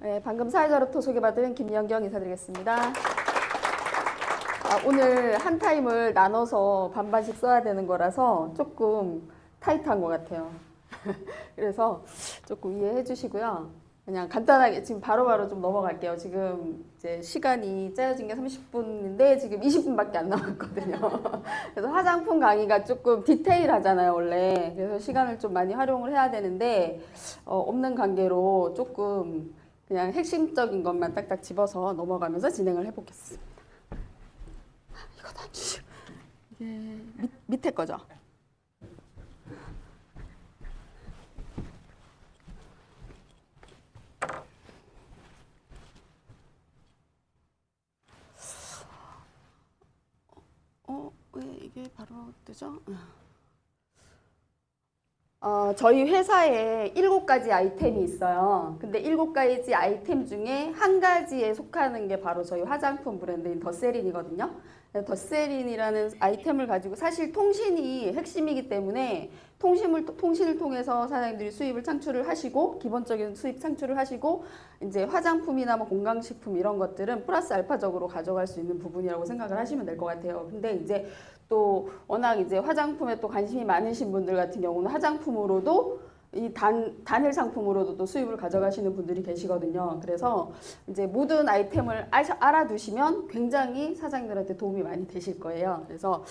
네, 방금 사회자로부터 소개받은 김연경 인사드리겠습니다. 오늘 한 타임을 나눠서 반반씩 써야 되는 거라서 조금 타이트한 것 같아요. 그래서 조금 이해해 주시고요. 그냥 간단하게 지금 바로바로 좀 넘어갈게요. 지금 이제 시간이 짜여진 게 30분인데 지금 20분밖에 안 남았거든요. 그래서 화장품 강의가 조금 디테일하잖아요, 원래. 그래서 시간을 좀 많이 활용을 해야 되는데 없는 관계로 조금 그냥 핵심적인 것만 딱딱 집어서 넘어가면서 진행을 해보겠습니다. 이거 안 주시고 이게 밑에 거죠? 왜 이게 바로 뜨죠? 저희 회사에 7가지 아이템이 있어요. 근데 7가지 아이템 중에 한 가지에 속하는 게 바로 저희 화장품 브랜드인 더세린이거든요. 더세린이라는 아이템을 가지고 사실 통신이 핵심이기 때문에 통신을 통해서 사장님들이 수입을 창출을 하시고 기본적인 수입 창출을 하시고 이제 화장품이나 뭐 건강식품 이런 것들은 플러스 알파적으로 가져갈 수 있는 부분이라고 생각을 하시면 될 것 같아요. 근데 이제 또 워낙 이제 화장품에 또 관심이 많으신 분들 같은 경우는 화장품으로도 이 단일 상품으로도 또 수입을 가져가시는 분들이 계시거든요. 그래서 이제 모든 아이템을 알아두시면 굉장히 사장님들한테 도움이 많이 되실 거예요. 그래서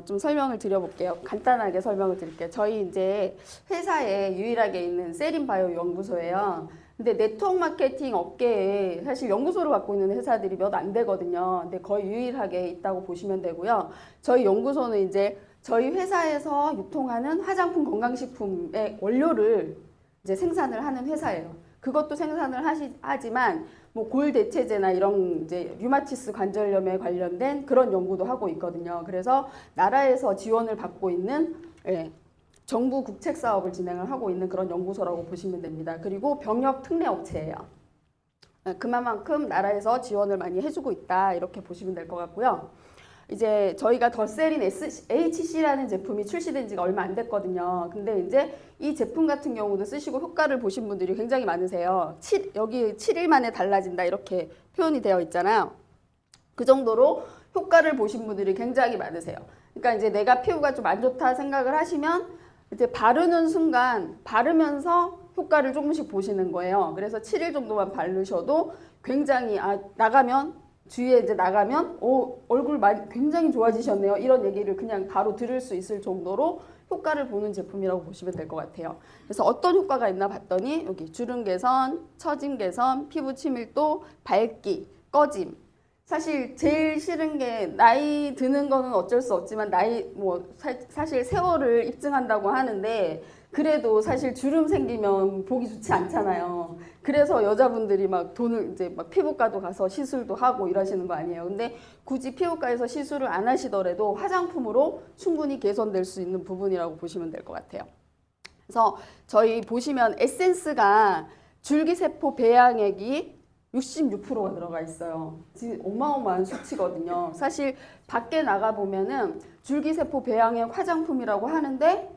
좀 설명을 드려볼게요. 간단하게 설명을 드릴게요. 저희 이제 회사에 유일하게 있는 세린바이오 연구소예요. 근데 네트워크 마케팅 업계에 사실 연구소를 갖고 있는 회사들이 몇 안 되거든요. 근데 거의 유일하게 있다고 보시면 되고요. 저희 연구소는 이제 저희 회사에서 유통하는 화장품 건강식품의 원료를 이제 생산을 하는 회사예요. 그것도 생산을 하지만 뭐 골 대체제나 이런 이제 류마티스 관절염에 관련된 그런 연구도 하고 있거든요. 그래서 나라에서 지원을 받고 있는 정부 국책 사업을 진행을 하고 있는 그런 연구소라고 보시면 됩니다. 그리고 병역 특례 업체예요. 그만큼 나라에서 지원을 많이 해주고 있다 이렇게 보시면 될 것 같고요. 이제 저희가 더세린 HC라는 제품이 출시된 지가 얼마 안 됐거든요. 근데 이제 이 제품 같은 경우도 쓰시고 효과를 보신 분들이 굉장히 많으세요. 여기 7일 만에 달라진다 이렇게 표현이 되어 있잖아요. 그 정도로 효과를 보신 분들이 굉장히 많으세요. 그러니까 이제 내가 피부가 좀 안 좋다 생각을 하시면 이제 바르는 순간 바르면서 효과를 조금씩 보시는 거예요. 그래서 7일 정도만 바르셔도 굉장히 주위에 이제 나가면 얼굴 굉장히 좋아지셨네요. 이런 얘기를 그냥 바로 들을 수 있을 정도로 효과를 보는 제품이라고 보시면 될 것 같아요. 그래서 어떤 효과가 있나 봤더니 여기 주름 개선, 처짐 개선, 피부 치밀도, 밝기, 꺼짐. 사실 제일 싫은 게 나이 드는 거는 어쩔 수 없지만 사실 세월을 입증한다고 하는데 그래도 사실 주름 생기면 보기 좋지 않잖아요. 그래서 여자분들이 막 돈을 이제 막 피부과도 가서 시술도 하고 이러시는 거 아니에요. 근데 굳이 피부과에서 시술을 안 하시더라도 화장품으로 충분히 개선될 수 있는 부분이라고 보시면 될 것 같아요. 그래서 저희 보시면 에센스가 줄기세포 배양액이 66%가 들어가 있어요. 지금 어마어마한 수치거든요. 사실 밖에 나가보면은 줄기세포 배양액 화장품이라고 하는데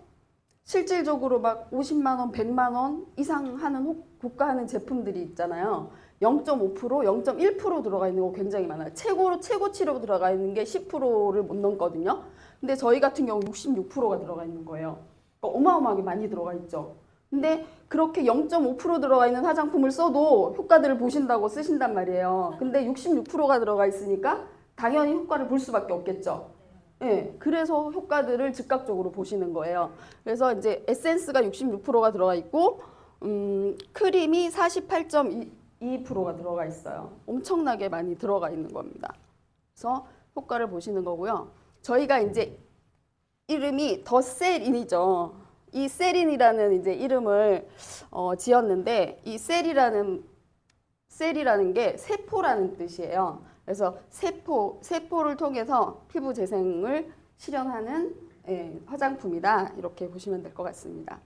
실질적으로 막 50만 원, 100만 원 이상 하는 고가하는 제품들이 있잖아요. 0.5%, 0.1% 들어가 있는 거 굉장히 많아요. 최고치로 들어가 있는 게 10%를 못 넘거든요. 근데 저희 같은 경우 66%가 들어가 있는 거예요. 그러니까 어마어마하게 많이 들어가 있죠. 근데 그렇게 0.5% 들어가 있는 화장품을 써도 효과들을 보신다고 쓰신단 말이에요. 근데 66%가 들어가 있으니까 당연히 효과를 볼 수밖에 없겠죠. 예, 그래서 효과들을 즉각적으로 보시는 거예요. 그래서 이제 에센스가 66%가 들어가 있고, 크림이 48.2%가 들어가 있어요. 엄청나게 많이 들어가 있는 겁니다. 그래서 효과를 보시는 거고요. 저희가 이제 이름이 더세린이죠. 이 세린이라는 이제 이름을 지었는데 이 셀이라는 게 세포라는 뜻이에요. 그래서 세포를 통해서 피부 재생을 실현하는 화장품이다. 이렇게 보시면 될 것 같습니다.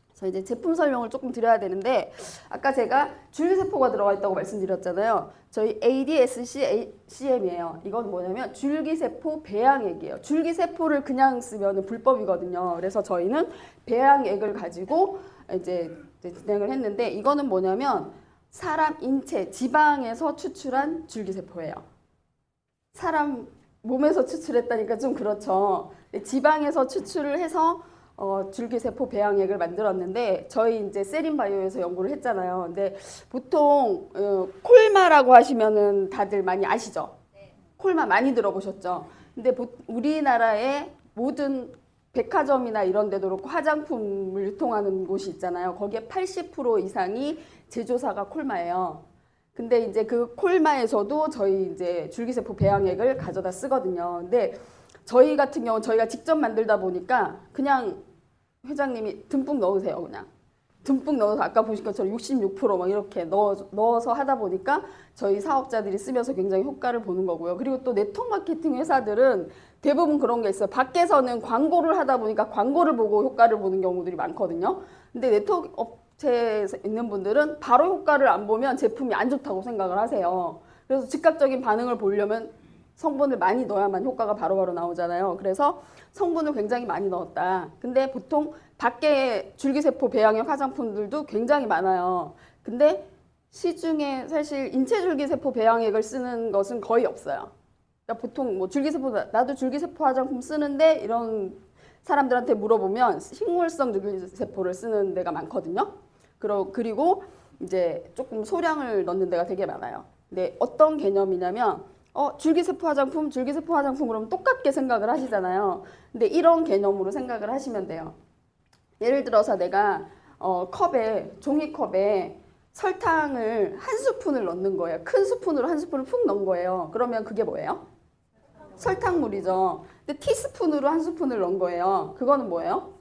그래서 이제 제품 설명을 조금 드려야 되는데 아까 제가 줄기세포가 들어가 있다고 말씀드렸잖아요. 저희 ADSCM이에요. 이건 뭐냐면 줄기세포 배양액이에요. 줄기세포를 그냥 쓰면 불법이거든요. 그래서 저희는 배양액을 가지고 이제 진행을 했는데 이거는 뭐냐면 사람 인체, 지방에서 추출한 줄기세포예요. 사람 몸에서 추출했다니까 좀 그렇죠. 지방에서 추출을 해서 줄기세포 배양액을 만들었는데 저희 이제 세린바이오에서 연구를 했잖아요. 근데 보통 콜마라고 하시면은 다들 많이 아시죠? 콜마 많이 들어보셨죠? 근데 우리나라의 모든 백화점이나 이런 데도 그렇고 화장품을 유통하는 곳이 있잖아요. 거기에 80% 이상이 제조사가 콜마예요. 근데 이제 그 콜마에서도 저희 이제 줄기세포 배양액을 가져다 쓰거든요. 근데 저희 같은 경우는 저희가 직접 만들다 보니까 그냥 회장님이 듬뿍 넣으세요. 그냥 듬뿍 넣어서 아까 보신 것처럼 66%막 이렇게 넣어서 하다 보니까 저희 사업자들이 쓰면서 굉장히 효과를 보는 거고요. 그리고 또 네트워크 마케팅 회사들은 대부분 그런 게 있어요. 밖에서는 광고를 하다 보니까 광고를 보고 효과를 보는 경우들이 많거든요. 근데 네트워크 업체에 있는 분들은 바로 효과를 안 보면 제품이 안 좋다고 생각을 하세요. 그래서 즉각적인 반응을 보려면 성분을 많이 넣어야만 효과가 바로바로 나오잖아요. 그래서 성분을 굉장히 많이 넣었다. 근데 보통 밖에 줄기세포 배양액 화장품들도 굉장히 많아요. 근데 시중에 사실 인체 줄기세포 배양액을 쓰는 것은 거의 없어요. 그러니까 보통 뭐 줄기세포, 나도 줄기세포 화장품 쓰는데 이런 사람들한테 물어보면 식물성 줄기세포를 쓰는 데가 많거든요. 그리고 이제 조금 소량을 넣는 데가 되게 많아요. 근데 어떤 개념이냐면 줄기세포 화장품 그러면 똑같게 생각을 하시잖아요. 근데 이런 개념으로 생각을 하시면 돼요. 예를 들어서 내가 종이컵에 설탕을 한 스푼을 넣는 거예요. 큰 스푼으로 한 스푼을 푹 넣은 거예요. 그러면 그게 뭐예요? 설탕물이죠. 근데 티스푼으로 한 스푼을 넣은 거예요. 그거는 뭐예요?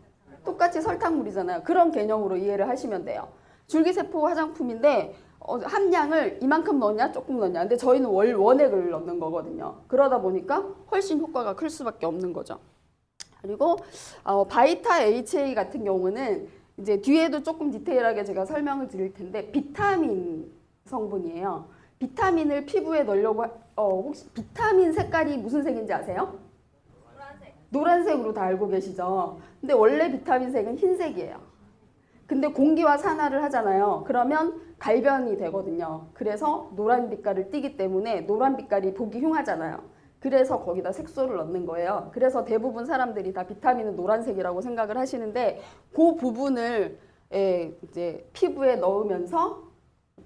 똑같이 설탕물이잖아요. 그런 개념으로 이해를 하시면 돼요. 줄기세포 화장품인데 함량을 이만큼 넣냐 조금 넣냐. 근데 저희는 원액을 넣는 거거든요. 그러다 보니까 훨씬 효과가 클 수밖에 없는 거죠. 그리고 바이타 HA 같은 경우는 이제 뒤에도 조금 디테일하게 제가 설명을 드릴 텐데 비타민 성분이에요. 비타민을 피부에 넣으려고 혹시 비타민 색깔이 무슨 색인지 아세요? 노란색으로 다 알고 계시죠? 근데 원래 비타민 색은 흰색이에요. 근데 공기와 산화를 하잖아요. 그러면 갈변이 되거든요. 그래서 노란 빛깔을 띠기 때문에 노란 빛깔이 보기 흉하잖아요. 그래서 거기다 색소를 넣는 거예요. 그래서 대부분 사람들이 다 비타민은 노란색이라고 생각을 하시는데 그 부분을 이제 피부에 넣으면서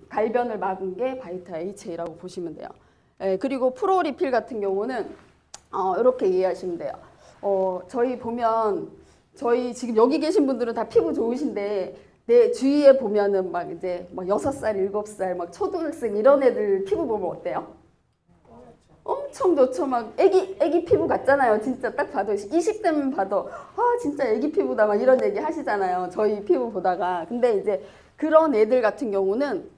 갈변을 막은 게 바이타 HA라고 보시면 돼요. 그리고 프로리필 같은 경우는 이렇게 이해하시면 돼요. 저희 보면 저희 지금 여기 계신 분들은 다 피부 좋으신데 내 주위에 보면은 막 이제 막 6살, 7살 막 초등학생 이런 애들 피부 보면 어때요? 엄청 좋죠. 막 애기 피부 같잖아요. 진짜 딱 봐도 20대면 봐도 진짜 애기 피부다 막 이런 얘기 하시잖아요. 저희 피부 보다가. 근데 이제 그런 애들 같은 경우는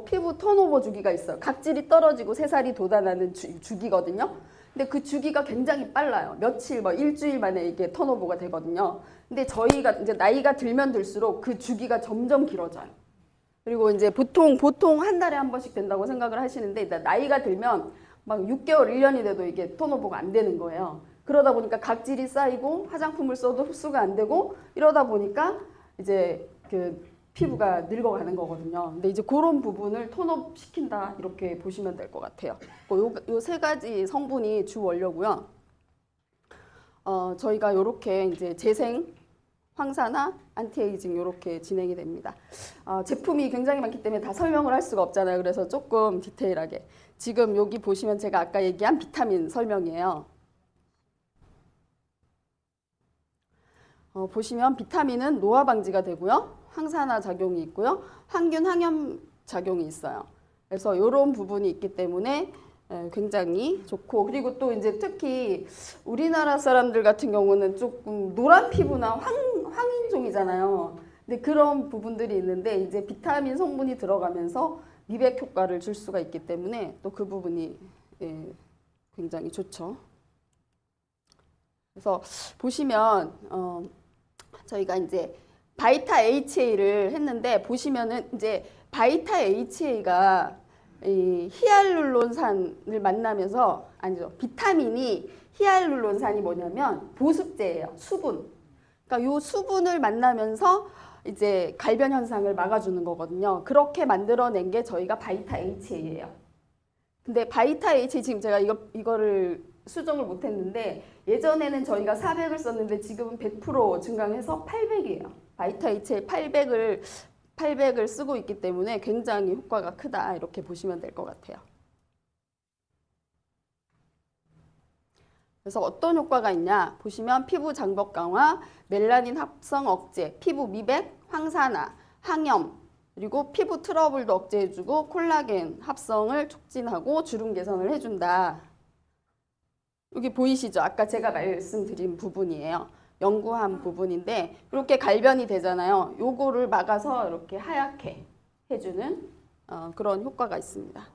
피부 턴오버 주기가 있어요. 각질이 떨어지고 새살이 돋아나는 주기거든요. 근데 그 주기가 굉장히 빨라요. 며칠, 일주일 만에 이게 턴오버가 되거든요. 근데 저희가 이제 나이가 들면 들수록 그 주기가 점점 길어져요. 그리고 이제 보통 한 달에 한 번씩 된다고 생각을 하시는데 나이가 들면 막 6개월, 1년이 돼도 이게 턴오버가 안 되는 거예요. 그러다 보니까 각질이 쌓이고 화장품을 써도 흡수가 안 되고 이러다 보니까 이제 그 피부가 늙어가는 거거든요. 근데 이제 그런 부분을 톤업 시킨다 이렇게 보시면 될 것 같아요. 요 세 가지 성분이 주 원료고요. 저희가 이렇게 이제 재생, 황산화, 안티에이징 이렇게 진행이 됩니다. 제품이 굉장히 많기 때문에 다 설명을 할 수가 없잖아요. 그래서 조금 디테일하게. 지금 여기 보시면 제가 아까 얘기한 비타민 설명이에요. 보시면 비타민은 노화 방지가 되고요. 항산화 작용이 있고요. 항균, 항염 작용이 있어요. 그래서 이런 부분이 있기 때문에 굉장히 좋고 그리고 또 이제 특히 우리나라 사람들 같은 경우는 조금 노란 피부나 황인종이잖아요. 근데 그런 부분들이 있는데 이제 비타민 성분이 들어가면서 미백 효과를 줄 수가 있기 때문에 또 그 부분이 굉장히 좋죠. 그래서 보시면 저희가 이제 바이타 HA를 했는데 보시면은 이제 바이타 HA가 이 히알루론산을 만나면서 아니죠. 비타민이 히알루론산이 뭐냐면 보습제예요. 수분. 그러니까 요 수분을 만나면서 이제 갈변 현상을 막아주는 거거든요. 그렇게 만들어낸 게 저희가 바이타 HA예요. 근데 바이타 HA 지금 제가 이거를 수정을 못했는데 예전에는 저희가 400을 썼는데 지금은 100% 증강해서 800이에요. 바이타 HA 800을 쓰고 있기 때문에 굉장히 효과가 크다 이렇게 보시면 될 것 같아요. 그래서 어떤 효과가 있냐 보시면 피부 장벽 강화, 멜라닌 합성 억제, 피부 미백, 황산화, 항염, 그리고 피부 트러블도 억제해주고 콜라겐 합성을 촉진하고 주름 개선을 해준다. 여기 보이시죠? 아까 제가 말씀드린 부분이에요. 연구한 부분인데 이렇게 갈변이 되잖아요. 요거를 막아서 이렇게 하얗게 해주는 그런 효과가 있습니다.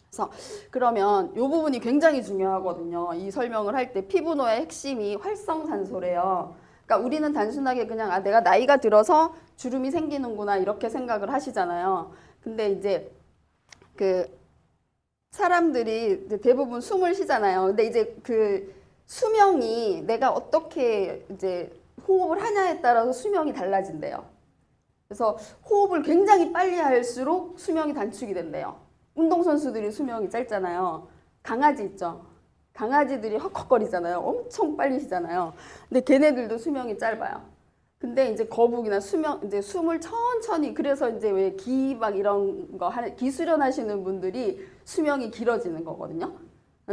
그래서 그러면 이 부분이 굉장히 중요하거든요. 이 설명을 할 때 피부노의 핵심이 활성산소래요. 그러니까 우리는 단순하게 그냥 내가 나이가 들어서 주름이 생기는구나 이렇게 생각을 하시잖아요. 근데 이제 그 사람들이 이제 대부분 숨을 쉬잖아요. 근데 이제 그 수명이 내가 어떻게 이제 호흡을 하냐에 따라서 수명이 달라진대요. 그래서 호흡을 굉장히 빨리 할수록 수명이 단축이 된대요. 운동선수들이 수명이 짧잖아요. 강아지 있죠. 강아지들이 헉헉거리잖아요. 엄청 빨리 쉬잖아요. 근데 걔네들도 수명이 짧아요. 근데 이제 거북이나 이제 숨을 천천히, 그래서 이제 왜 막 이런 거 기수련 하시는 분들이 수명이 길어지는 거거든요.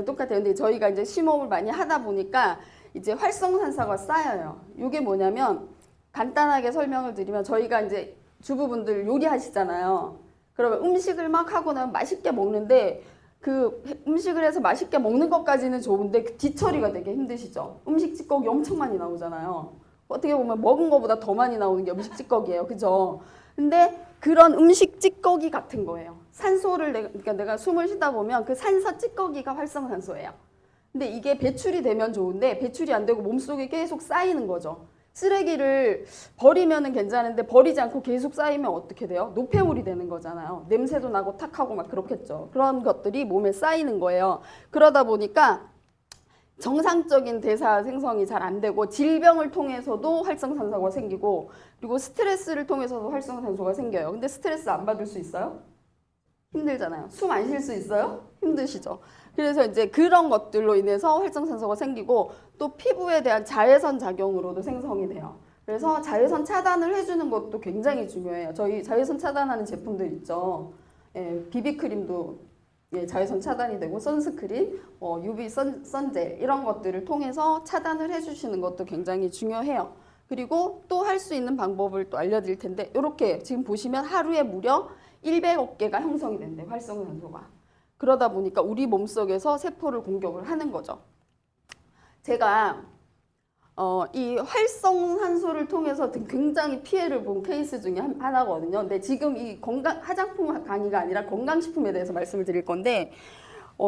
똑같아요. 근데 저희가 이제 심호흡을 많이 하다 보니까 이제 활성산소가 쌓여요. 이게 뭐냐면 간단하게 설명을 드리면 저희가 이제 주부분들 요리하시잖아요. 그러면 음식을 막 하고 나면 맛있게 먹는데 그 음식을 해서 맛있게 먹는 것까지는 좋은데 그 뒤처리가 되게 힘드시죠. 음식 찌꺼기 엄청 많이 나오잖아요. 어떻게 보면 먹은 것보다 더 많이 나오는 게 음식 찌꺼기예요. 그죠? 근데 그런 음식 찌꺼기 같은 거예요. 산소를 그러니까 내가 숨을 쉬다 보면 그 산소 찌꺼기가 활성산소예요. 근데 이게 배출이 되면 좋은데 배출이 안 되고 몸속에 계속 쌓이는 거죠. 쓰레기를 버리면은 괜찮은데 버리지 않고 계속 쌓이면 어떻게 돼요? 노폐물이 되는 거잖아요. 냄새도 나고 탁하고 막 그렇겠죠. 그런 것들이 몸에 쌓이는 거예요. 그러다 보니까 정상적인 대사 생성이 잘 안 되고 질병을 통해서도 활성산소가 생기고 그리고 스트레스를 통해서도 활성산소가 생겨요. 근데 스트레스 안 받을 수 있어요? 힘들잖아요. 숨 안 쉴 수 있어요? 힘드시죠. 그래서 이제 그런 것들로 인해서 활성산소가 생기고 또 피부에 대한 자외선 작용으로도 생성이 돼요. 그래서 자외선 차단을 해주는 것도 굉장히 중요해요. 저희 자외선 차단하는 제품들 있죠. 예, 비비크림도 예, 자외선 차단이 되고 선스크린, UV 선젤 이런 것들을 통해서 차단을 해주시는 것도 굉장히 중요해요. 그리고 또 할 수 있는 방법을 또 알려드릴 텐데 이렇게 지금 보시면 하루에 무려 100억 개가 형성이 된대요. 활성산소가. 그러다 보니까 우리 몸속에서 세포를 공격을 하는 거죠. 제가 이 활성산소를 통해서 굉장히 피해를 본 케이스 중에 하나거든요. 근데 지금 이 화장품 강의가 아니라 건강식품에 대해서 말씀을 드릴 건데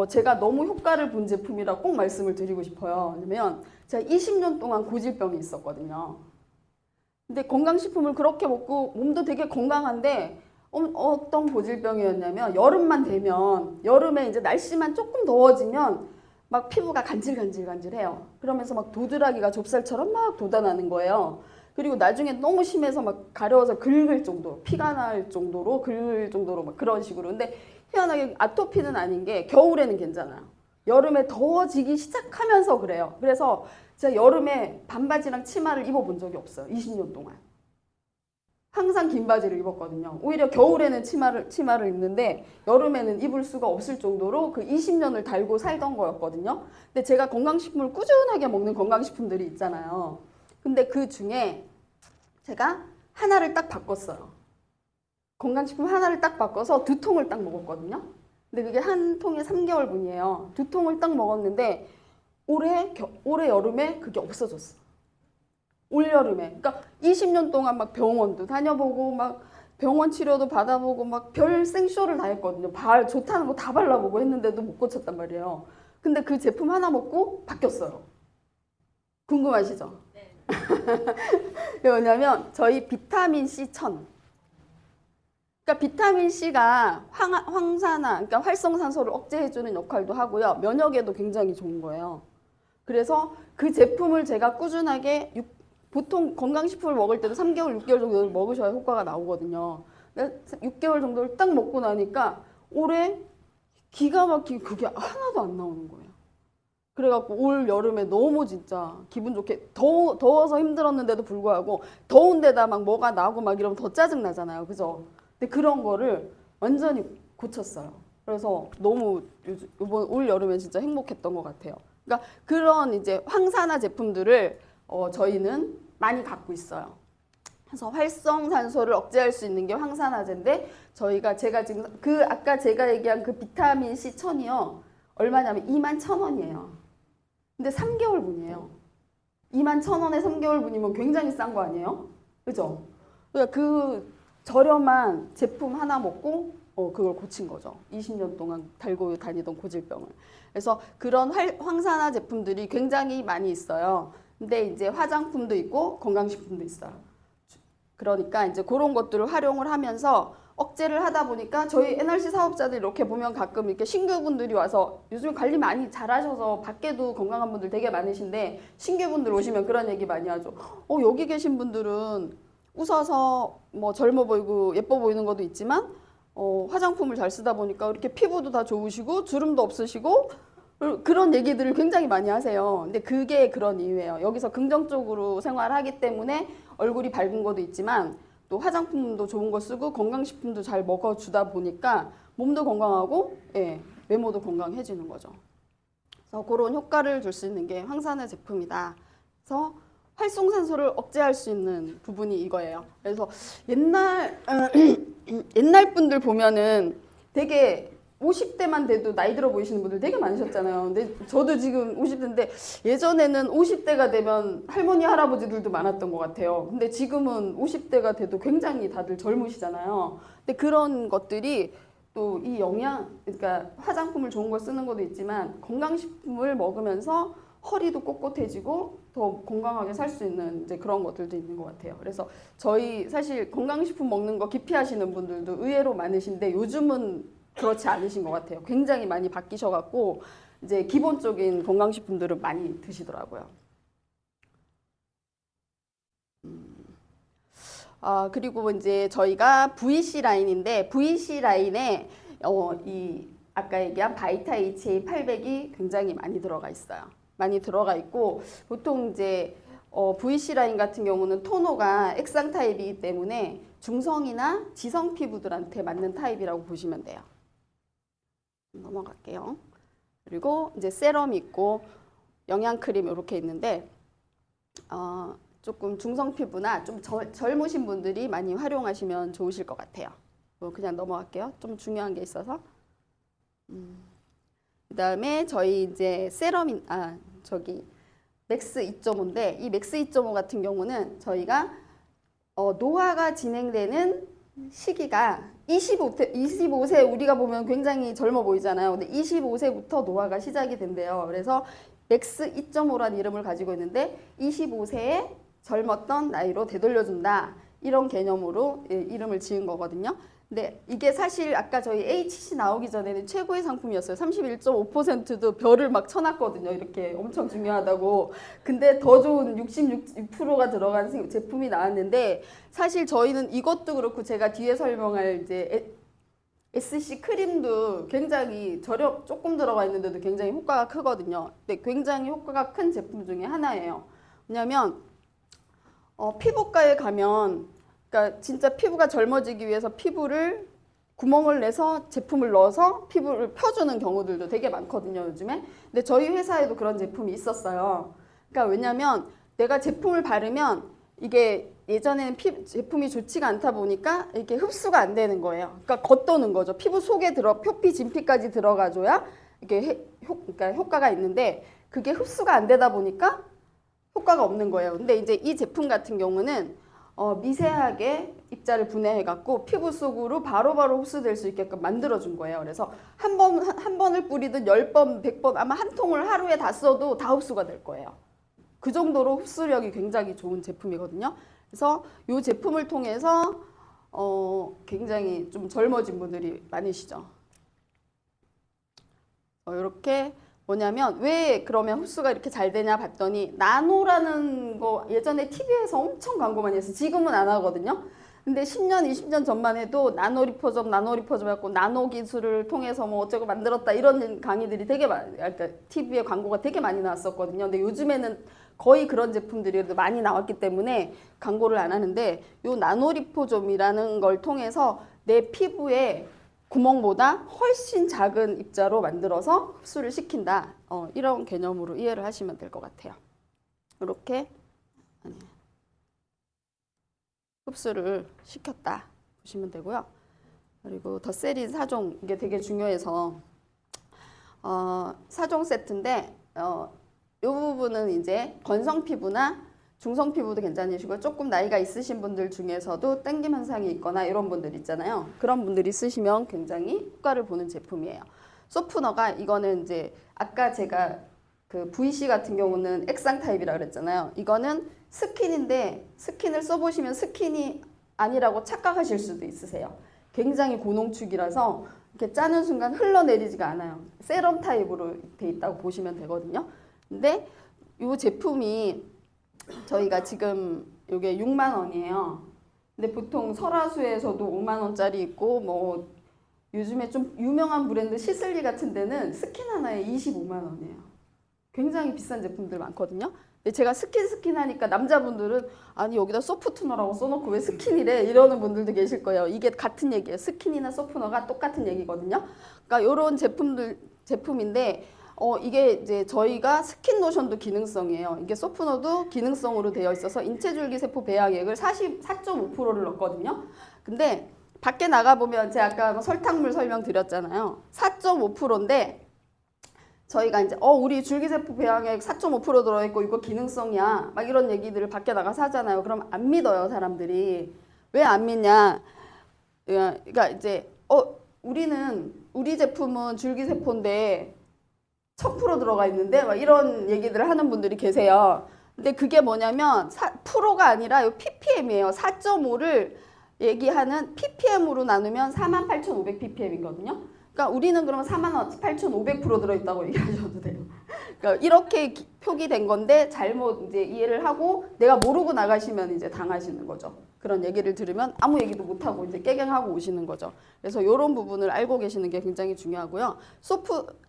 제가 너무 효과를 본 제품이라 꼭 말씀을 드리고 싶어요. 왜냐면 제가 20년 동안 고질병이 있었거든요. 근데 건강식품을 그렇게 먹고 몸도 되게 건강한데 어떤 고질병이었냐면 여름만 되면 여름에 이제 날씨만 조금 더워지면 막 피부가 간질간질간질해요. 그러면서 막 도드라기가 좁쌀처럼 막 돋아나는 거예요. 그리고 나중에 너무 심해서 막 가려워서 긁을 정도, 피가 날 정도로 긁을 정도로 막 그런 식으로. 근데 희한하게 아토피는 아닌 게 겨울에는 괜찮아요. 여름에 더워지기 시작하면서 그래요. 그래서 제가 여름에 반바지랑 치마를 입어본 적이 없어요. 20년 동안. 항상 긴 바지를 입었거든요. 오히려 겨울에는 치마를 입는데 여름에는 입을 수가 없을 정도로 그 20년을 달고 살던 거였거든요. 근데 제가 건강식품을 꾸준하게 먹는 건강식품들이 있잖아요. 근데 그 중에 제가 하나를 딱 바꿨어요. 건강식품 하나를 딱 바꿔서 2통을 딱 먹었거든요. 근데 그게 한 통에 3개월분이에요. 2통을 딱 먹었는데 올해 여름에 그게 없어졌어. 올여름에. 그러니까 20년 동안 막 병원도 다녀보고 막 병원 치료도 받아보고 막 별 생쇼를 다 했거든요. 좋다는 거 다 발라보고 했는데도 못 고쳤단 말이에요. 근데 그 제품 하나 먹고 바뀌었어요. 궁금하시죠? 네. 왜냐면 저희 비타민C 1000. 그러니까 비타민C가 황산화, 그러니까 활성산소를 억제해주는 역할도 하고요. 면역에도 굉장히 좋은 거예요. 그래서 그 제품을 제가 꾸준하게 보통 건강식품을 먹을 때도 3개월, 6개월 정도 먹으셔야 효과가 나오거든요. 근데 6개월 정도를 딱 먹고 나니까 올해 기가 막히게 그게 하나도 안 나오는 거예요. 그래갖고 올 여름에 너무 진짜 기분 좋게 더워서 힘들었는데도 불구하고 더운 데다 막 뭐가 나고 막 이러면 더 짜증 나잖아요. 그죠? 근데 그런 거를 완전히 고쳤어요. 그래서 너무 이번 올 여름에 진짜 행복했던 것 같아요. 그러니까 그런 이제 황산화 제품들을 저희는 많이 갖고 있어요. 그래서 활성산소를 억제할 수 있는 게 황산화제인데 제가 지금 아까 제가 얘기한 그 비타민 C 1000이요. 얼마냐면 21,000원이에요. 근데 3개월분이에요. 21,000원에 3개월분이면 굉장히 싼 거 아니에요? 그죠? 그러니까 그 저렴한 제품 하나 먹고 그걸 고친 거죠. 20년 동안 달고 다니던 고질병을. 그래서 그런 황산화 제품들이 굉장히 많이 있어요. 근데 이제 화장품도 있고 건강식품도 있어요. 그러니까 이제 그런 것들을 활용을 하면서 억제를 하다 보니까 저희 NRC 사업자들 이렇게 보면 가끔 이렇게 신규분들이 와서 요즘 관리 많이 잘하셔서 밖에도 건강한 분들 되게 많으신데 신규분들 오시면 그런 얘기 많이 하죠. 여기 계신 분들은 웃어서 뭐 젊어 보이고 예뻐 보이는 것도 있지만 화장품을 잘 쓰다 보니까 이렇게 피부도 다 좋으시고 주름도 없으시고 그런 얘기들을 굉장히 많이 하세요. 근데 그게 그런 이유예요. 여기서 긍정적으로 생활하기 때문에 얼굴이 밝은 것도 있지만 또 화장품도 좋은 거 쓰고 건강식품도 잘 먹어주다 보니까 몸도 건강하고 외모도 건강해지는 거죠. 그래서 그런 효과를 줄 수 있는 게 황산화 제품이다. 그래서 활성산소를 억제할 수 있는 부분이 이거예요. 그래서 옛날 분들 보면은 되게 50대만 돼도 나이 들어 보이시는 분들 되게 많으셨잖아요. 근데 저도 지금 50대인데 예전에는 50대가 되면 할머니, 할아버지들도 많았던 것 같아요. 근데 지금은 50대가 돼도 굉장히 다들 젊으시잖아요. 근데 그런 것들이 또 이 그러니까 화장품을 좋은 걸 쓰는 것도 있지만 건강식품을 먹으면서 허리도 꼿꼿해지고 더 건강하게 살 수 있는 이제 그런 것들도 있는 것 같아요. 그래서 저희 사실 건강식품 먹는 거 기피하시는 분들도 의외로 많으신데 요즘은 그렇지 않으신 것 같아요. 굉장히 많이 바뀌셔갖고 이제 기본적인 건강식품들을 많이 드시더라고요. 그리고 이제 저희가 VC 라인인데 VC 라인에 이 아까 얘기한 바이타 HA 800이 굉장히 많이 들어가 있어요. 많이 들어가 있고 보통 이제 VC 라인 같은 경우는 토너가 액상 타입이기 때문에 중성이나 지성 피부들한테 맞는 타입이라고 보시면 돼요. 넘어갈게요. 그리고 이제 세럼이 있고 영양크림 이렇게 있는데 조금 중성 피부나 좀 젊으신 분들이 많이 활용하시면 좋으실 것 같아요. 그냥 넘어갈게요. 좀 중요한 게 있어서. 그다음에 저희 이제 맥스 2.5인데 이 맥스 2.5 같은 경우는 저희가 노화가 진행되는 시기가 25세 우리가 보면 굉장히 젊어 보이잖아요. 근데 25세부터 노화가 시작이 된대요. 그래서 맥스 2.5라는 이름을 가지고 있는데 25세에 젊었던 나이로 되돌려준다. 이런 개념으로 이름을 지은 거거든요. 근데 이게 사실 아까 저희 HC 나오기 전에는 최고의 상품이었어요. 31.5%도 별을 막 쳐놨거든요. 이렇게 엄청 중요하다고. 근데 더 좋은 66%가 들어간 제품이 나왔는데 사실 저희는 이것도 그렇고 제가 뒤에 설명할 이제 SC 크림도 굉장히 조금 들어가 있는데도 굉장히 효과가 크거든요. 근데 굉장히 효과가 큰 제품 중에 하나예요. 왜냐면 피부과에 가면 그러니까 진짜 피부가 젊어지기 위해서 피부를 구멍을 내서 제품을 넣어서 피부를 펴주는 경우들도 되게 많거든요, 요즘에. 근데 저희 회사에도 그런 제품이 있었어요. 그러니까 왜냐면 내가 제품을 바르면 이게 예전에는 제품이 좋지가 않다 보니까 이렇게 흡수가 안 되는 거예요. 그러니까 겉도는 거죠. 피부 속에 표피, 진피까지 들어가줘야 이게 그러니까 효과가 있는데 그게 흡수가 안 되다 보니까 효과가 없는 거예요. 근데 이제 이 제품 같은 경우는 미세하게 입자를 분해해갖고 피부 속으로 바로바로 흡수될 수 있게끔 만들어준 거예요. 그래서 한 번을 뿌리든 10번, 100번 아마 한 통을 하루에 다 써도 다 흡수가 될 거예요. 그 정도로 흡수력이 굉장히 좋은 제품이거든요. 그래서 이 제품을 통해서 굉장히 좀 젊어진 분들이 많으시죠. 이렇게 뭐냐면 왜 그러면 흡수가 이렇게 잘 되냐 봤더니 나노라는 거 예전에 TV에서 엄청 광고 많이 했어요. 지금은 안 하거든요. 근데 10년, 20년 전만 해도 나노리포점 해갖고 나노 기술을 통해서 뭐 어쩌고 만들었다 이런 강의들이 되게 많이, 그러니까 TV에 광고가 되게 많이 나왔었거든요. 근데 요즘에는 거의 그런 제품들이 많이 나왔기 때문에 광고를 안 하는데 요 나노리포점이라는 걸 통해서 내 피부에 구멍보다 훨씬 작은 입자로 만들어서 흡수를 시킨다. 이런 개념으로 이해를 하시면 될 것 같아요. 이렇게 흡수를 시켰다 보시면 되고요. 그리고 더세린 4종 이게 되게 중요해서 4종 세트인데 이 부분은 이제 건성 피부나 중성 피부도 괜찮으시고 조금 나이가 있으신 분들 중에서도 땡김 현상이 있거나 이런 분들 있잖아요. 그런 분들이 쓰시면 굉장히 효과를 보는 제품이에요. 소프너가 이거는 이제 아까 제가 그 VC 같은 경우는 액상 타입이라 그랬잖아요. 이거는 스킨인데 스킨을 써보시면 스킨이 아니라고 착각하실 수도 있으세요. 굉장히 고농축이라서 이렇게 짜는 순간 흘러내리지가 않아요. 세럼 타입으로 돼 있다고 보시면 되거든요. 근데 이 제품이 저희가 지금 이게 6만 원이에요. 근데 보통 설화수에서도 5만 원짜리 있고 뭐 요즘에 좀 유명한 브랜드 시슬리 같은 데는 스킨 하나에 25만 원이에요. 굉장히 비싼 제품들 많거든요. 근데 제가 스킨 하니까 남자분들은 아니 여기다 소프트너라고 써놓고 왜 스킨이래 이러는 분들도 계실 거예요. 이게 같은 얘기예요. 스킨이나 소프트너가 똑같은 얘기거든요. 그러니까 이런 제품인데 이게 이제 저희가 스킨 로션도 기능성이에요. 이게 소프너도 기능성으로 되어 있어서 인체줄기세포 배양액을 4.5%를 넣거든요. 근데 밖에 나가보면 제가 아까 설탕물 설명드렸잖아요. 4.5%인데 저희가 이제 우리 줄기세포 배양액 4.5% 들어있고 이거 기능성이야 막 이런 얘기들을 밖에 나가서 하잖아요. 그럼 안 믿어요 사람들이. 왜 안 믿냐. 그러니까 이제 우리 제품은 줄기세포인데 1000% 들어가 있는데 막 이런 얘기들을 하는 분들이 계세요. 근데 그게 뭐냐면 프로가 아니라 ppm이에요. 4.5를 얘기하는 ppm으로 나누면 48,500 ppm이거든요. 그러니까 우리는 그러면 48,500% 들어있다고 얘기하셔도 돼요. 그러니까 이렇게 표기된 건데 잘못 이제 이해를 하고 내가 모르고 나가시면 이제 당하시는 거죠. 그런 얘기를 들으면 아무 얘기도 못하고 이제 깨갱하고 오시는 거죠. 그래서 이런 부분을 알고 계시는 게 굉장히 중요하고요.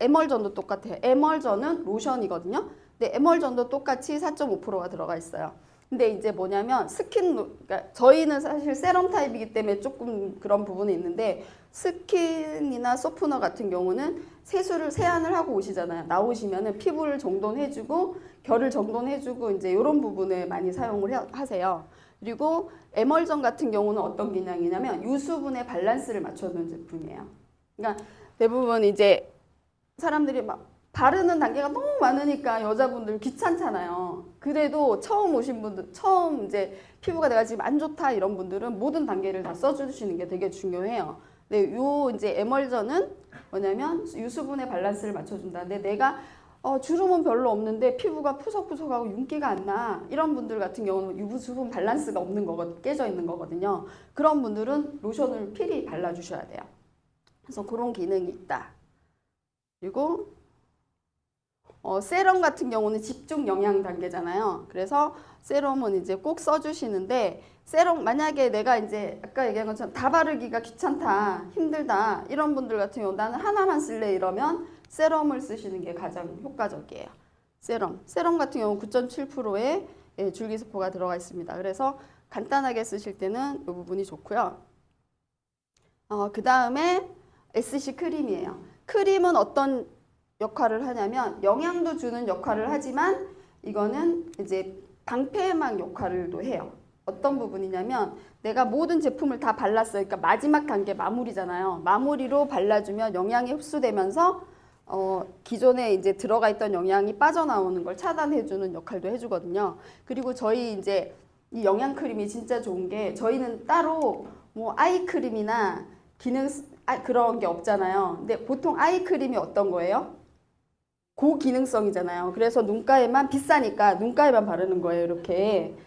에멀전도 똑같아요. 에멀전은 로션이거든요. 근데 에멀전도 똑같이 4.5%가 들어가 있어요. 근데 이제 뭐냐면 그러니까 저희는 사실 세럼 타입이기 때문에 조금 그런 부분이 있는데 스킨이나 소프너 같은 경우는 세안을 하고 오시잖아요. 나오시면은 피부를 정돈해주고 결을 정돈해주고 이제 이런 부분에 많이 사용을 하세요. 그리고 에멀전 같은 경우는 어떤 기능이냐면 유수분의 밸런스를 맞춰주는 제품이에요. 그러니까 대부분 이제 사람들이 막 바르는 단계가 너무 많으니까 여자분들 귀찮잖아요. 그래도 처음 오신 분들, 처음 이제 피부가 내가 지금 안 좋다 이런 분들은 모든 단계를 다 써주시는 게 되게 중요해요. 근데 요 이제 에멀전은 뭐냐면 유수분의 밸런스를 맞춰준다. 근데 내가 주름은 별로 없는데 피부가 푸석푸석하고 윤기가 안 나. 이런 분들 같은 경우는 유수분 밸런스가 깨져 있는 거거든요. 그런 분들은 로션을 필히 발라주셔야 돼요. 그래서 그런 기능이 있다. 그리고 세럼 같은 경우는 집중 영양 단계잖아요. 그래서 세럼은 이제 꼭 써주시는데 세럼 만약에 내가 이제 아까 얘기한 것처럼 다 바르기가 귀찮다, 힘들다 이런 분들 같은 경우 나는 하나만 쓸래 이러면 세럼을 쓰시는 게 가장 효과적이에요. 세럼 같은 경우 9.7%의 줄기세포가 들어가 있습니다. 그래서 간단하게 쓰실 때는 이 부분이 좋고요. 그 다음에 SC 크림이에요. 크림은 어떤 역할을 하냐면 영양도 주는 역할을 하지만 이거는 이제 방패막 역할을 해요. 어떤 부분이냐면 내가 모든 제품을 다 발랐어요. 그러니까 마지막 단계 마무리잖아요. 마무리로 발라주면 영양이 흡수되면서 기존에 이제 들어가 있던 영양이 빠져나오는 걸 차단해주는 역할도 해주거든요. 그리고 저희 이제 이 영양 크림이 진짜 좋은 게 저희는 따로 뭐 아이크림이나 그런 게 없잖아요. 근데 보통 아이크림이 어떤 거예요? 고기능성이잖아요. 그래서 눈가에만 비싸니까 눈가에만 바르는 거예요. 이렇게.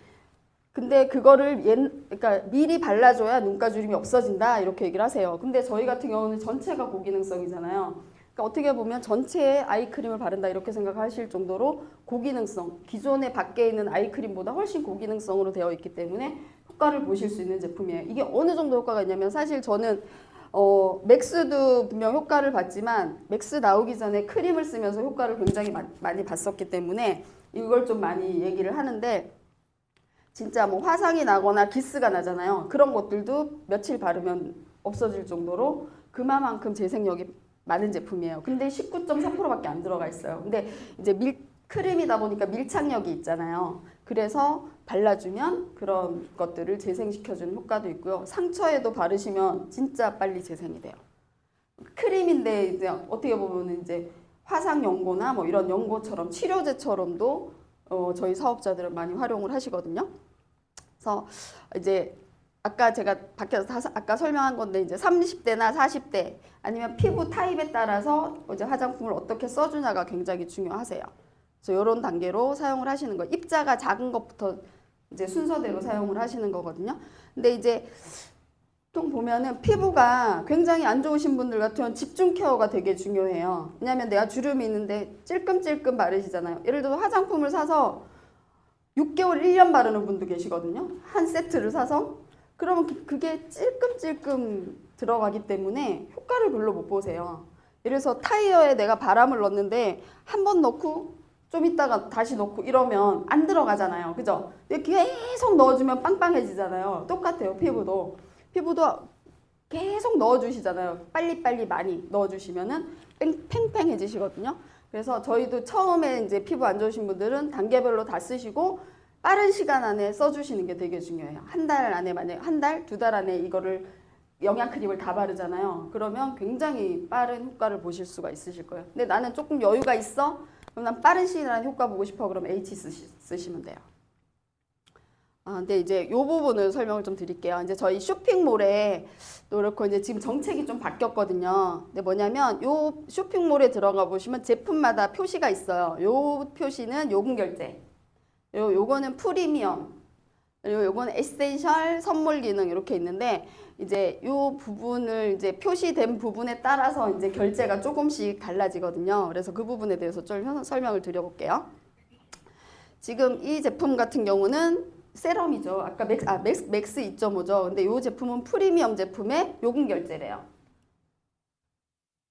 근데 그거를 그러니까 미리 발라줘야 눈가 주름이 없어진다 이렇게 얘기를 하세요. 근데 저희 같은 경우는 전체가 고기능성이잖아요. 그러니까 어떻게 보면 전체에 아이크림을 바른다 이렇게 생각하실 정도로 고기능성, 기존에 밖에 있는 아이크림보다 훨씬 고기능성으로 되어 있기 때문에 효과를 보실 수 있는 제품이에요. 이게 어느 정도 효과가 있냐면 사실 저는 맥스도 분명 효과를 봤지만 맥스 나오기 전에 크림을 쓰면서 효과를 굉장히 많이 봤었기 때문에 이걸 좀 많이 얘기를 하는데 진짜 뭐 화상이 나거나 기스가 나잖아요. 그런 것들도 며칠 바르면 없어질 정도로 그만큼 재생력이 많은 제품이에요. 근데 19.4%밖에 안 들어가 있어요. 근데 이제 크림이다 보니까 밀착력이 있잖아요. 그래서 발라주면 그런 것들을 재생시켜주는 효과도 있고요. 상처에도 바르시면 진짜 빨리 재생이 돼요. 크림인데 이제 어떻게 보면 이제 화상 연고나 뭐 이런 연고처럼 치료제처럼도 저희 사업자들은 많이 활용을 하시거든요. 그래서 이제 아까 제가 밖에서 아까 설명한 건데 이제 30대나 40대 아니면 피부 타입에 따라서 이제 화장품을 어떻게 써주냐가 굉장히 중요하세요. 그래서 이런 단계로 사용을 하시는 거예요. 입자가 작은 것부터 이제 순서대로 사용을 하시는 거거든요. 근데 이제 보통 보면은 피부가 굉장히 안 좋으신 분들 같은 경우는 집중 케어가 되게 중요해요. 왜냐하면 내가 주름이 있는데 찔끔찔끔 바르시잖아요. 예를 들어 화장품을 사서 6개월, 1년 바르는 분도 계시거든요. 한 세트를 사서. 그러면 그게 찔끔찔끔 들어가기 때문에 효과를 별로 못 보세요. 예를 들어서 타이어에 내가 바람을 넣었는데 한 번 넣고 좀 있다가 다시 넣고 이러면 안 들어가잖아요. 그죠? 계속 넣어주면 빵빵해지잖아요. 똑같아요. 피부도 계속 넣어주시잖아요. 빨리빨리 많이 넣어주시면은 팽팽해지시거든요. 그래서 저희도 처음에 이제 피부 안 좋으신 분들은 단계별로 다 쓰시고 빠른 시간 안에 써주시는 게 되게 중요해요. 한 달 안에 만약에 한 달, 2달 안에 이거를 영양크림을 다 바르잖아요. 그러면 굉장히 빠른 효과를 보실 수가 있으실 거예요. 근데 나는 조금 여유가 있어? 그럼 난 빠른 시간 안에 효과 보고 싶어? 그럼 H 쓰시면 돼요. 근데 이제 이 부분을 설명을 좀 드릴게요. 이제 저희 쇼핑몰에 그렇고 이제 지금 정책이 좀 바뀌었거든요. 근데 뭐냐면 요 쇼핑몰에 들어가 보시면 제품마다 표시가 있어요. 요 표시는 요금 결제. 요거는 프리미엄. 그리고 요거는 에센셜 선물 기능 이렇게 있는데 이제 요 부분을 이제 표시된 부분에 따라서 이제 결제가 조금씩 달라지거든요. 그래서 그 부분에 대해서 좀 설명을 드려볼게요. 지금 이 제품 같은 경우는 세럼이죠. 아까 맥스 2.5죠. 근데 이 제품은 프리미엄 제품의 요금 결제래요.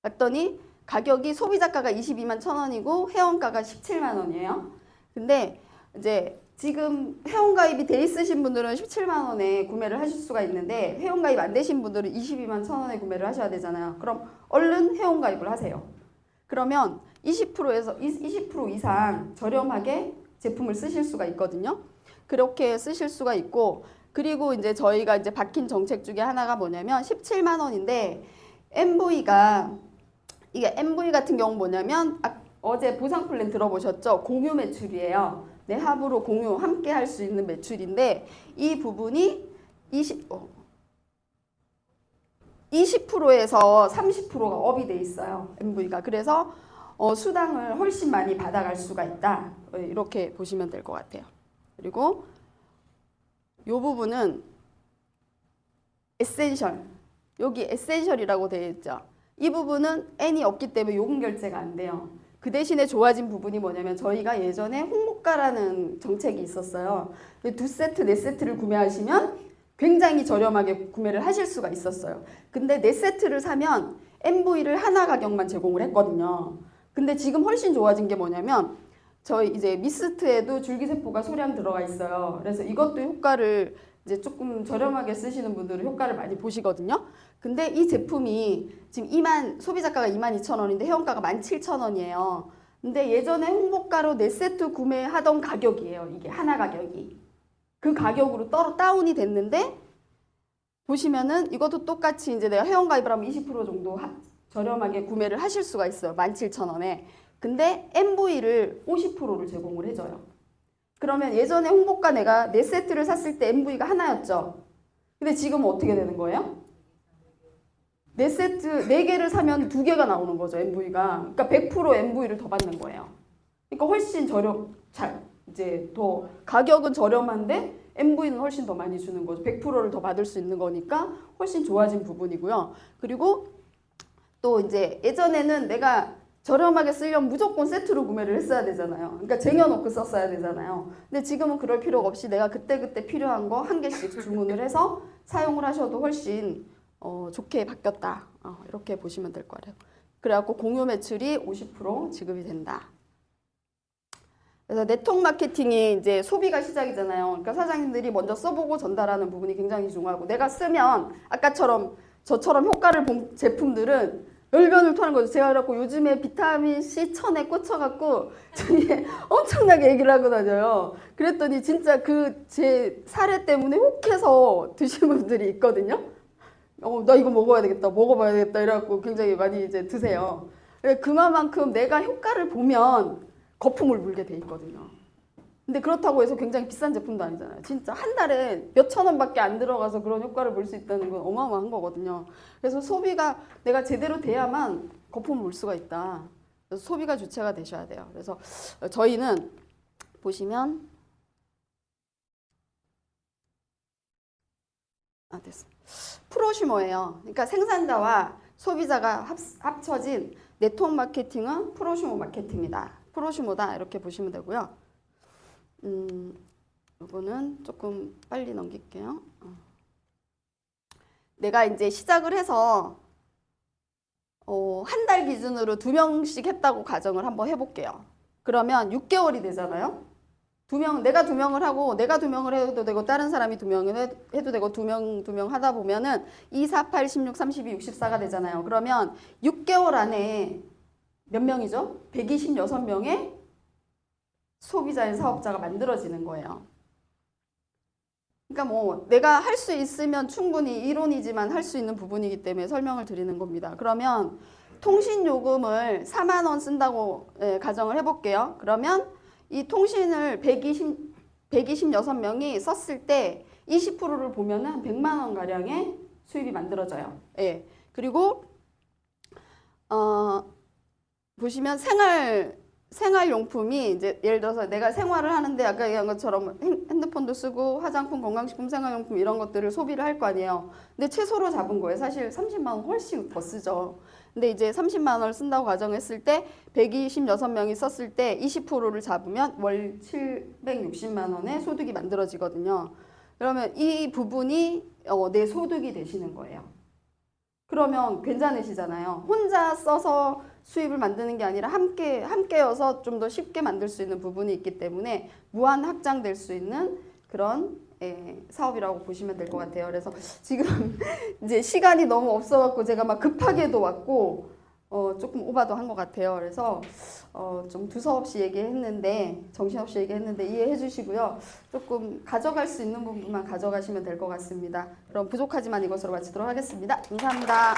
봤더니 가격이 소비자가가 22만 1,000원이고 회원가가 17만 원이에요. 근데 이제 지금 회원가입이 돼 있으신 분들은 17만 원에 구매를 하실 수가 있는데 회원가입 안 되신 분들은 22만 1,000원에 구매를 하셔야 되잖아요. 그럼 얼른 회원가입을 하세요. 그러면 20%에서 20% 이상 저렴하게 제품을 쓰실 수가 있거든요. 그렇게 쓰실 수가 있고 그리고 이제 저희가 이제 바뀐 정책 중에 하나가 뭐냐면 17만 원인데 MV가 이게 MV 같은 경우 뭐냐면 어제 보상 플랜 들어보셨죠? 공유 매출이에요. 내 합으로 공유 함께 할 수 있는 매출인데 이 부분이 20%에서 30%가 업이 돼 있어요. MV가. 그래서 수당을 훨씬 많이 받아갈 수가 있다. 이렇게 보시면 될 것 같아요. 그리고 이 부분은 에센셜. 여기 에센셜이라고 되어 있죠. 이 부분은 N이 없기 때문에 요금 결제가 안 돼요. 그 대신에 좋아진 부분이 뭐냐면 저희가 예전에 홍보가라는 정책이 있었어요. 2세트, 4세트를 구매하시면 굉장히 저렴하게 구매를 하실 수가 있었어요. 근데 4세트를 사면 MV를 하나 가격만 제공을 했거든요. 근데 지금 훨씬 좋아진 게 뭐냐면 저희 이제 미스트에도 줄기세포가 소량 들어가 있어요. 그래서 이것도 효과를 이제 조금 저렴하게 쓰시는 분들은 효과를 많이 보시거든요. 근데 이 제품이 지금 소비자가가 22,000원인데 회원가가 17,000원이에요. 근데 예전에 홍보가로 4세트 구매하던 가격이에요. 이게 하나 가격이. 그 가격으로 다운이 됐는데 보시면은 이것도 똑같이 이제 내가 회원가입을 하면 20% 정도 저렴하게 구매를 하실 수가 있어요. 17,000원에. 근데 MV를 50%를 제공을 해줘요. 그러면 예전에 홍보가 내가 4세트를 샀을 때 MV가 하나였죠. 근데 지금은 어떻게 되는 거예요? 4세트, 4개를 사면 2개가 나오는 거죠, MV가. 그러니까 100% MV를 더 받는 거예요. 그러니까 훨씬 이제 더 가격은 저렴한데 MV는 훨씬 더 많이 주는 거죠. 100%를 더 받을 수 있는 거니까 훨씬 좋아진 부분이고요. 그리고 또 또 이제 예전에는 내가 저렴하게 쓰려면 무조건 세트로 구매를 했어야 되잖아요. 그러니까 쟁여놓고 썼어야 되잖아요. 근데 지금은 그럴 필요가 없이 내가 그때그때 필요한 거 한 개씩 주문을 해서 사용을 하셔도 훨씬 좋게 바뀌었다. 이렇게 보시면 될 거예요. 그래갖고 공유 매출이 50% 지급이 된다. 그래서 네트워크 마케팅이 이제 소비가 시작이잖아요. 그러니까 사장님들이 먼저 써보고 전달하는 부분이 굉장히 중요하고 내가 쓰면 아까처럼 저처럼 효과를 본 제품들은 열변을 토하는 거죠. 제가 그래갖고 요즘에 비타민C 천에 꽂혀갖고 저기 엄청나게 얘기를 하고 다녀요. 그랬더니 진짜 그 제 사례 때문에 혹해서 드시는 분들이 있거든요. 나 이거 먹어야 되겠다, 먹어봐야 되겠다 이래갖고 굉장히 많이 이제 드세요. 그만큼 내가 효과를 보면 거품을 물게 돼 있거든요. 근데 그렇다고 해서 굉장히 비싼 제품도 아니잖아요. 진짜 한 달에 몇천 원밖에 안 들어가서 그런 효과를 볼 수 있다는 건 어마어마한 거거든요. 그래서 소비가 내가 제대로 돼야만 거품을 물 수가 있다. 그래서 소비가 주체가 되셔야 돼요. 그래서 저희는 보시면 됐어. 프로슈머예요. 그러니까 생산자와 소비자가 합쳐진 네트워크 마케팅은 프로슈머 마케팅이다. 프로슈머다 이렇게 보시면 되고요. 이거는 조금 빨리 넘길게요. 내가 이제 시작을 해서 한 달 기준으로 2명씩 했다고 가정을 한번 해볼게요. 그러면 6개월이 되잖아요. 내가 2명을 하고 내가 2명을 해도 되고 다른 사람이 2명을 해도 되고 2명 하다 보면은 2, 4, 8, 16, 32, 64가 되잖아요. 그러면 6개월 안에 몇 명이죠? 126명의 소비자인 사업자가 만들어지는 거예요. 그러니까 뭐 내가 할 수 있으면 충분히 이론이지만 할 수 있는 부분이기 때문에 설명을 드리는 겁니다. 그러면 통신요금을 4만 원 쓴다고 가정을 해볼게요. 그러면 이 통신을 126명이 썼을 때 20%를 보면은 100만 원 가량의 수입이 만들어져요. 예. 그리고 보시면 생활용품이 이제 예를 들어서 내가 생활을 하는데 아까 얘기한 것처럼 핸드폰도 쓰고 화장품, 건강식품, 생활용품 이런 것들을 소비를 할 거 아니에요. 근데 최소로 잡은 거예요. 사실 30만 원 훨씬 더 쓰죠. 근데 이제 30만 원을 쓴다고 가정했을 때 126명이 썼을 때 20%를 잡으면 월 760만 원의 소득이 만들어지거든요. 그러면 이 부분이 내 소득이 되시는 거예요. 그러면 괜찮으시잖아요. 혼자 써서 수입을 만드는 게 아니라 함께여서 좀 더 쉽게 만들 수 있는 부분이 있기 때문에 무한 확장될 수 있는 그런 사업이라고 보시면 될 것 같아요. 그래서 지금 이제 시간이 너무 없어갖고 제가 막 급하게도 왔고 조금 오바도 한 것 같아요. 그래서 좀 두서없이 얘기했는데 정신없이 얘기했는데 이해해 주시고요. 조금 가져갈 수 있는 부분만 가져가시면 될 것 같습니다. 그럼 부족하지만 이것으로 마치도록 하겠습니다. 감사합니다.